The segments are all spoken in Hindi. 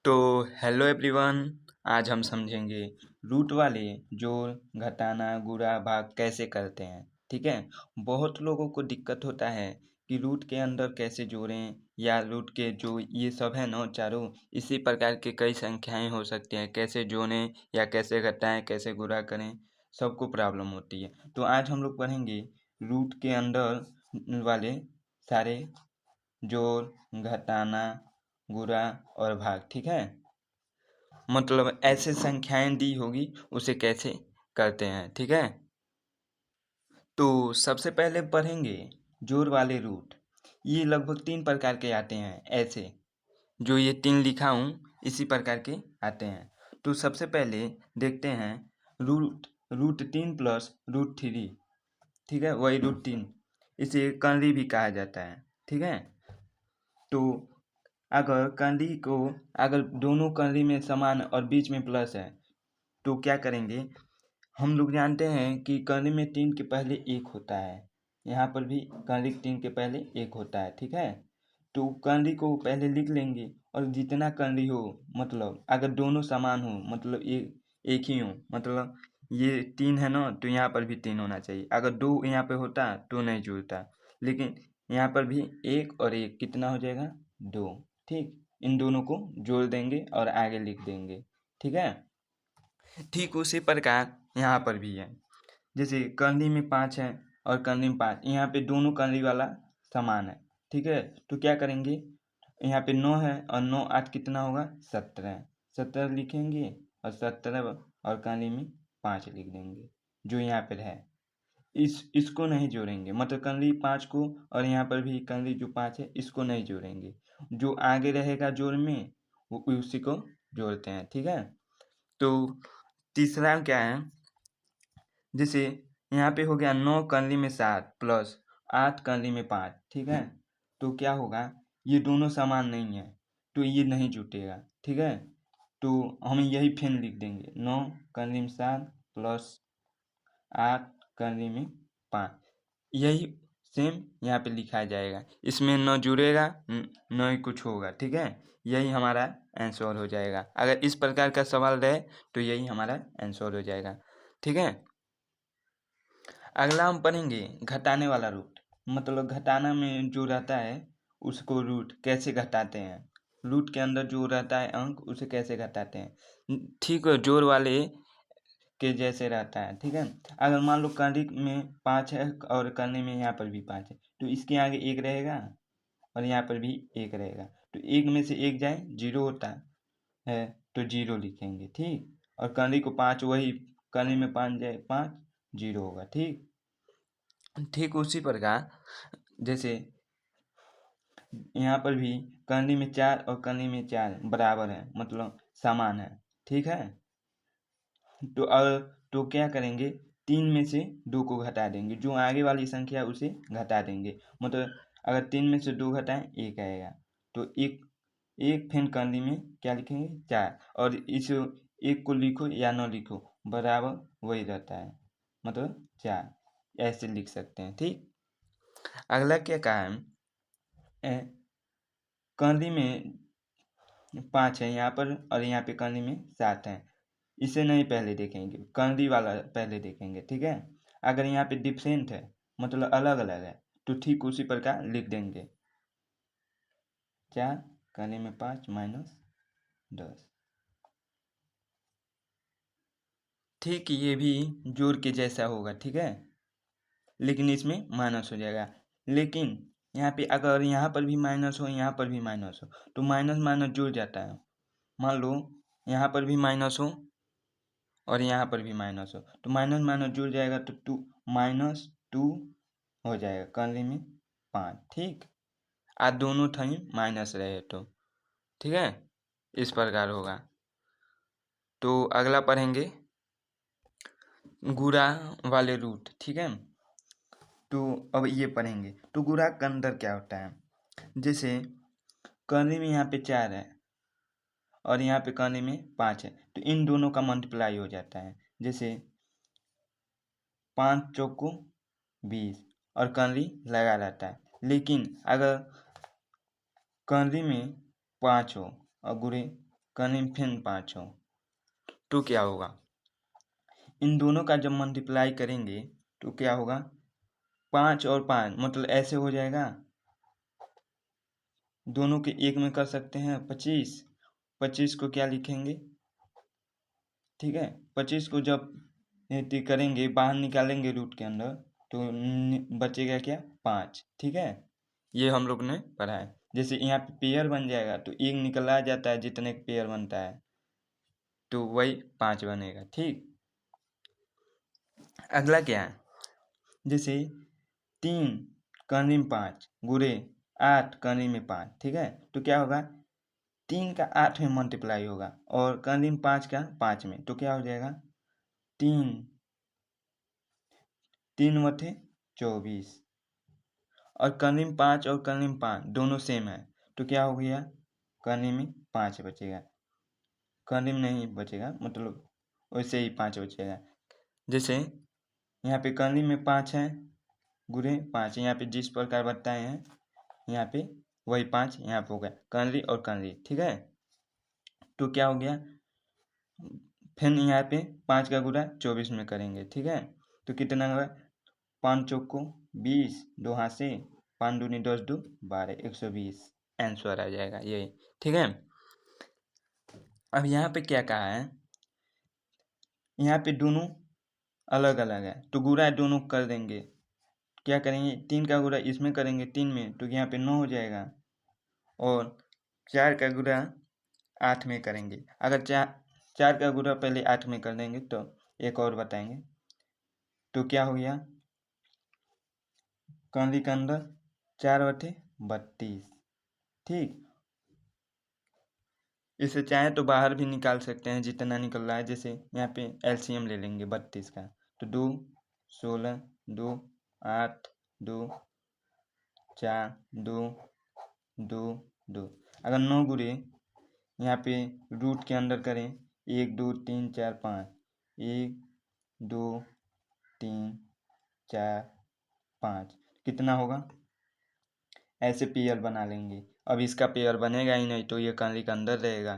तो हेलो एवरीवन। आज हम समझेंगे रूट वाले जोड़ घटाना गुणा भाग कैसे करते हैं। ठीक है। बहुत लोगों को दिक्कत होता है कि रूट के अंदर कैसे जोड़ें, या रूट के जो ये सब है ना चारों, इसी प्रकार के कई संख्याएं हो सकती हैं, कैसे जोड़ें या कैसे घटाएं कैसे गुणा करें, सबको प्रॉब्लम होती है। तो आज हम लोग पढ़ेंगे रूट के अंदर वाले सारे जोड़ घटाना गुणा और भाग। ठीक है। मतलब ऐसे संख्याएं दी होगी उसे कैसे करते हैं। ठीक है। तो सबसे पहले पढ़ेंगे जोड़ वाले रूट। ये लगभग 3 प्रकार के आते हैं, ऐसे जो ये 3 लिखा हूँ इसी प्रकार के आते हैं। तो सबसे पहले देखते हैं रूट रूट 3 प्लस रूट 3। ठीक है, वही रूट 3, इसे कर्ली भी कहा जाता है। ठीक है। तो अगर दोनों कर्ली में समान और बीच में प्लस है तो क्या करेंगे। हम लोग जानते हैं कि कर्ली में 3 के पहले 1 होता है, यहाँ पर भी कर्ली 3 के पहले 1 होता है। ठीक है। तो कर्ली को पहले लिख लेंगे, और जितना कर्ली हो, मतलब अगर दोनों समान हो, मतलब एक ही हो, मतलब ये 3 है ना, तो यहाँ पर भी 3 होना चाहिए। अगर 2 यहाँ पे होता तो नहीं जुड़ता, लेकिन यहाँ पर भी 1 और 1 कितना हो जाएगा, 2। ठीक, इन दोनों को जोड़ देंगे और आगे लिख देंगे। ठीक है। ठीक उसी प्रकार यहाँ पर भी है। जैसे कर्ली में 5 है और कर्ली में 5, यहाँ पे दोनों कर्ली वाला समान है। ठीक है। तो क्या करेंगे, यहाँ पे 9 है और 9 8 कितना होगा, 17। 17 लिखेंगे और 17 और कर्ली में 5 लिख देंगे जो यहाँ पर है। इसको नहीं जोड़ेंगे, मतलब कर्ली 5 को, और यहाँ पर भी कर्ली जो 5 है इसको नहीं जोड़ेंगे। जो आगे रहेगा जोड़ में वो उसी को जोड़ते हैं। ठीक है। तो तीसरा क्या है, जैसे यहाँ पे हो गया 9 कर्ली में 7 प्लस 8 कर्ली में 5। ठीक है। तो क्या होगा, ये दोनों समान नहीं है तो ये नहीं जुटेगा। ठीक है। तो हम यही फिर लिख देंगे 9 कर्ली में 7 प्लस 8 कर्ली में 5। यही सेम यहाँ पे लिखा जाएगा, इसमें न जुड़ेगा न ही कुछ होगा। ठीक है। यही हमारा आंसर हो जाएगा। अगर इस प्रकार का सवाल रहे तो यही हमारा आंसर हो जाएगा। ठीक है। अगला हम पढ़ेंगे घटाने वाला रूट। मतलब घटाना में जो रहता है उसको रूट कैसे घटाते हैं, रूट के अंदर जो रहता है अंक उसे कैसे घटाते हैं। ठीक है, जोड़ वाले के जैसे रहता है। ठीक है। अगर मान लो कर्ली में 5 है और कर्ली में यहाँ पर भी 5 है, तो इसके आगे 1 रहेगा और यहाँ पर भी 1 रहेगा। तो 1 में से 1 जाए 0 होता है, तो 0 लिखेंगे। ठीक। और कर्ली को 5, वही कर्ली में 5 जाए 5, 0 होगा। ठीक। ठीक उसी प्रकार जैसे यहाँ पर भी कर्ली में 4 और कर्ली में 4 बराबर है, मतलब समान है। ठीक है। तो क्या करेंगे, 3 में से 2 को घटा देंगे, जो आगे वाली संख्या उसे घटा देंगे। मतलब अगर 3 में से 2 घटाएं 1 आएगा, तो एक एक फिर कर्ली में क्या लिखेंगे, 4। और इस 1 को लिखो या न लिखो बराबर वही रहता है, मतलब 4। ऐसे लिख सकते हैं। ठीक। अगला क्या कहा है, कर्ली में 5 है यहाँ पर और यहाँ पे कर्ली में 7 है। इसे नहीं पहले देखेंगे, कर्ली वाला पहले देखेंगे। ठीक है। अगर यहाँ पे डिफरेंट है, मतलब अलग अलग है, तो ठीक उसी प्रकार लिख देंगे 4 कर्ली में 5 माइनस 10। ठीक, ये भी जोड़ के जैसा होगा। ठीक है, लेकिन इसमें माइनस हो जाएगा। लेकिन यहाँ पे अगर यहाँ पर भी माइनस हो, यहाँ पर भी माइनस हो, तो माइनस माइनस जुड़ जाता है। मान लो यहाँ पर भी माइनस हो और यहाँ पर भी माइनस हो, तो माइनस माइनस जुड़ जाएगा, तो -2 हो जाएगा कर्ली में 5। ठीक। आज दोनों टाइम माइनस रहे तो ठीक है, इस प्रकार होगा। तो अगला पढ़ेंगे गुणा वाले रूट। ठीक है। तो अब ये पढ़ेंगे तो गुणा के अंदर क्या होता है। जैसे कर्ली में यहाँ पे 4 है और यहाँ पे कर्ली में 5 है, तो इन दोनों का मल्टीप्लाई हो जाता है। जैसे 5 चौको 20 और कर्ली लगा रहता है। लेकिन अगर कर्ली में 5 हो और गुणे कर्ली में फिर 5 हो तो क्या होगा, इन दोनों का जब मल्टीप्लाई करेंगे तो क्या होगा, 5 और 5 मतलब ऐसे हो जाएगा, दोनों के एक में कर सकते हैं 25। 25 को क्या लिखेंगे, ठीक है, 25 को जब करेंगे बाहर निकालेंगे रूट के अंदर तो बचेगा क्या, 5। ठीक है, ये हम लोग ने पढ़ा है। जैसे यहाँ पे पेयर बन जाएगा तो एक निकला जाता है, जितने पेयर बनता है तो वही 5 बनेगा। ठीक, अगला क्या है, जैसे 3 कर्ली में 5 गुणे 8 कर्ली में 5, ठीक है, तो क्या होगा, 3 का 8 में मल्टीप्लाई होगा और कर्ली में 5 का 5 में, तो क्या हो जाएगा, 3 3 बटे 24 और कर्ली में 5 और कर्ली में 5 दोनों सेम है तो क्या हो गया, कर्ली में 5 बचेगा, कर्ली में नहीं बचेगा, मतलब वैसे ही 5 बचेगा। जैसे यहाँ पे कर्ली में 5 है गुणे 5, यहाँ पे जिस प्रकार बताए हैं यहाँ पे वही 5 यहाँ पे हो गया, कर्ली और कर्ली। ठीक है, तो क्या हो गया, फिर यहाँ पे 5 का गुणा 24 में करेंगे। ठीक है, तो कितना होगा, 5 चौक को 20, 2 हाथ से 5 दूनी 10 दो 12, 120 आंसर आ जाएगा यही। ठीक है, अब यहाँ पे क्या कहा है, यहाँ पे दोनों अलग अलग है तो गुणा दोनों कर देंगे, क्या करेंगे, 3 का गुणा इसमें करेंगे 3 में तो यहाँ पे 9 हो जाएगा और 4 का गुणा 8 में करेंगे। अगर 4 का गुणा पहले 8 में कर देंगे तो एक और बताएंगे, तो क्या हो गया, कर्ली के अंदर 4/32। ठीक, इसे चाहे तो बाहर भी निकाल सकते हैं जितना निकल रहा है, जैसे यहाँ पे एलसीएम ले लेंगे 32 का, तो 2 16 2 8 2 4 2 2 2, अगर 9 गुणे यहाँ पे रूट के अंदर करें 1 2 3 4 5, 1 2 3 4 5, कितना होगा, ऐसे पेयर बना लेंगे। अब इसका पेयर बनेगा ही नहीं तो ये कर्ली के अंदर रहेगा।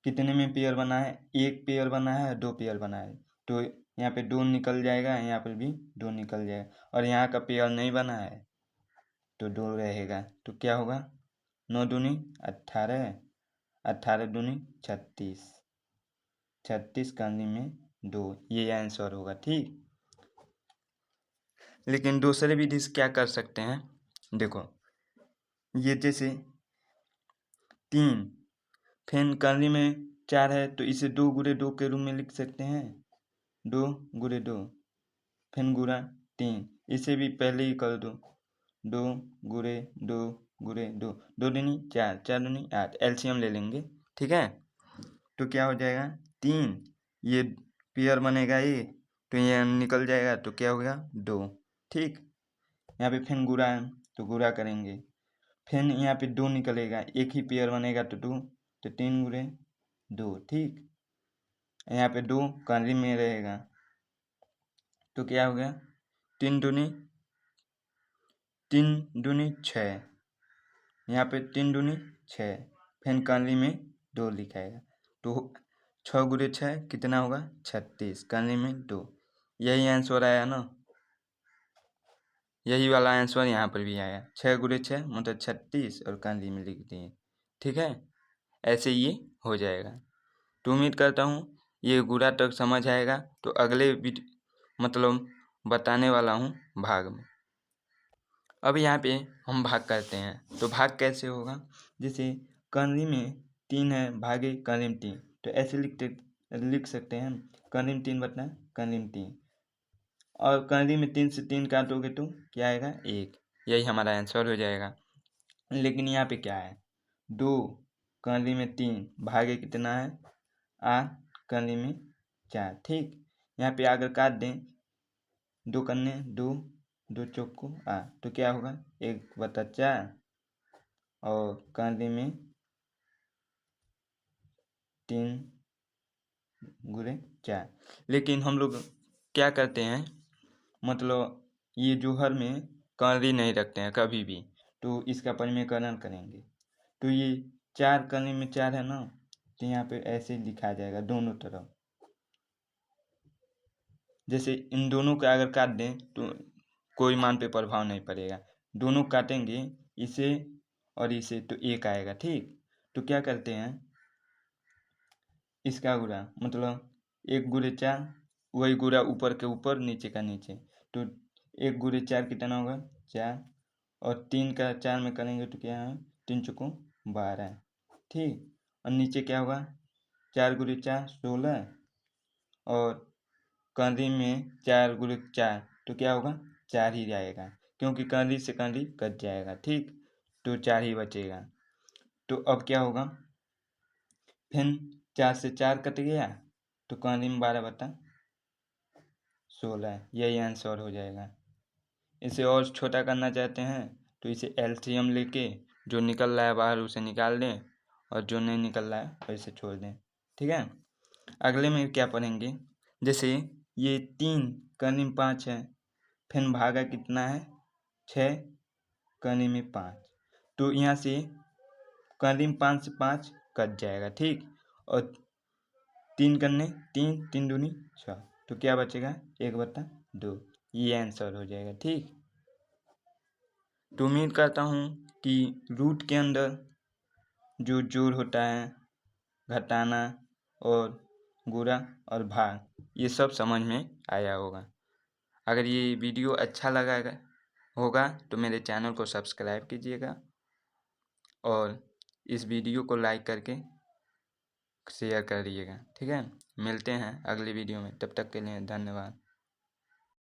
कितने में पेयर बना है, एक पेयर बना है, 2 पेयर बना है, तो यहाँ पे 2 निकल जाएगा, यहाँ पर भी 2 निकल जाएगा और यहाँ का पेयर नहीं बना है तो 2 रहेगा, तो क्या होगा, 9 दूनी 18, 18 दूनी 36, 36 कर्ली में 2, ये आंसर होगा। ठीक, लेकिन दूसरे विधि से क्या कर सकते हैं, देखो ये जैसे 3 फिर कर्ली में 4 है तो इसे 2 गुणे 2 के रूप में लिख सकते हैं, 2 गुणे 2 फिर गुणा 3, इसे भी पहले ही कर दो, 2 गुणे 2 गुणे 2, 2 दूनी 4, 4 दूनी 8, एलसीएम ले लेंगे। ठीक है, तो क्या हो जाएगा, 3 ये पेयर बनेगा ये तो ये निकल जाएगा तो क्या हो गया 2। ठीक, यहाँ पे फिर गुणा है तो गुणा करेंगे, फिर यहाँ पे 2 निकलेगा, एक ही पेयर बनेगा तो 2, तो 3 गुणे 2। ठीक, यहाँ पे 2 कर्ली में रहेगा तो क्या हो गया, 3 दूनी 6, यहाँ पे 3 दूनी 6, फिर कर्ली में 2 लिखाएगा तो 6 गुणे 6 कितना होगा, 36, कर्ली में 2, यही आंसर आया ना, यही वाला आंसर यहाँ पर भी आया, 6 गुणे 6 मतलब 36 और कर्ली में लिख दिए। ठीक है, ऐसे ये हो जाएगा। तो उम्मीद करता हूँ ये गुणा तक समझ आएगा, तो अगले मतलब बताने वाला हूँ भाग में। अब यहाँ पे हम भाग करते हैं, तो भाग कैसे होगा, जैसे कर्ली में 3 है भागे कर्ली में 3, तो ऐसे लिख सकते हैं, कर्ली में 3 बटा कर्ली में 3, और कर्ली में 3 से 3 काटोगे तो क्या आएगा 1, यही हमारा आंसर हो जाएगा। लेकिन यहाँ पे क्या है, 2 कर्ली में 3 भागे कितना है 8 कर्ली में 4। ठीक, यहाँ पे अगर काट दें 2 करने 2 2 चौक को 8, तो क्या होगा 1/4 और कर्ली में 3 गुणे 4। लेकिन हम लोग क्या करते हैं, मतलब ये जोहर में कर्ली नहीं रखते हैं कभी भी, तो इसका परिमेयकरण करेंगे तो ये 4 करने में 4 है ना, तो यहाँ पे ऐसे लिखा जाएगा दोनों तरफ। जैसे इन दोनों का अगर काट दें तो कोई मान पे प्रभाव नहीं पड़ेगा। दोनों काटेंगे इसे और इसे तो 1 आएगा। ठीक, तो क्या करते हैं, इसका गुणा मतलब 1 गुणे 4, वही गुणा ऊपर के ऊपर नीचे का नीचे। तो 1 गुणे 4 कितना होगा 4, और 3 का 4 में करेंगे तो क्या है 3 चौको 12। ठीक, और नीचे क्या होगा 4 गुणे 4 16, और कंदी में 4 गुणे 4 तो क्या होगा 4 ही जाएगा, क्योंकि कंदी से कंदी कट जाएगा। ठीक, तो 4 ही बचेगा। तो अब क्या होगा, फिर 4 से 4 कट गया तो कंदी में 12 बटा 16, यही आंसर हो जाएगा। इसे और छोटा करना चाहते हैं तो इसे एलसीएम लेके जो निकल रहा है बाहर उसे निकाल दें, और जो नहीं निकल रहा है वैसे छोड़ दें। ठीक है, अगले में क्या पढ़ेंगे, जैसे ये 3 करने में 5 है, फिर भागा कितना है 6, करने में 5, तो यहाँ से करने में 5 से 5 कट जाएगा। ठीक, और 3 करने 3 3 दूनी 6, तो क्या बचेगा 1/2, ये आंसर हो जाएगा। ठीक, तो उम्मीद करता हूँ कि रूट के अंदर जो जोड़ होता है, घटाना और गुणा और भाग, ये सब समझ में आया होगा। अगर ये वीडियो अच्छा लगा होगा तो मेरे चैनल को सब्सक्राइब कीजिएगा, और इस वीडियो को लाइक करके शेयर करिएगा। ठीक है, मिलते हैं अगली वीडियो में, तब तक के लिए धन्यवाद।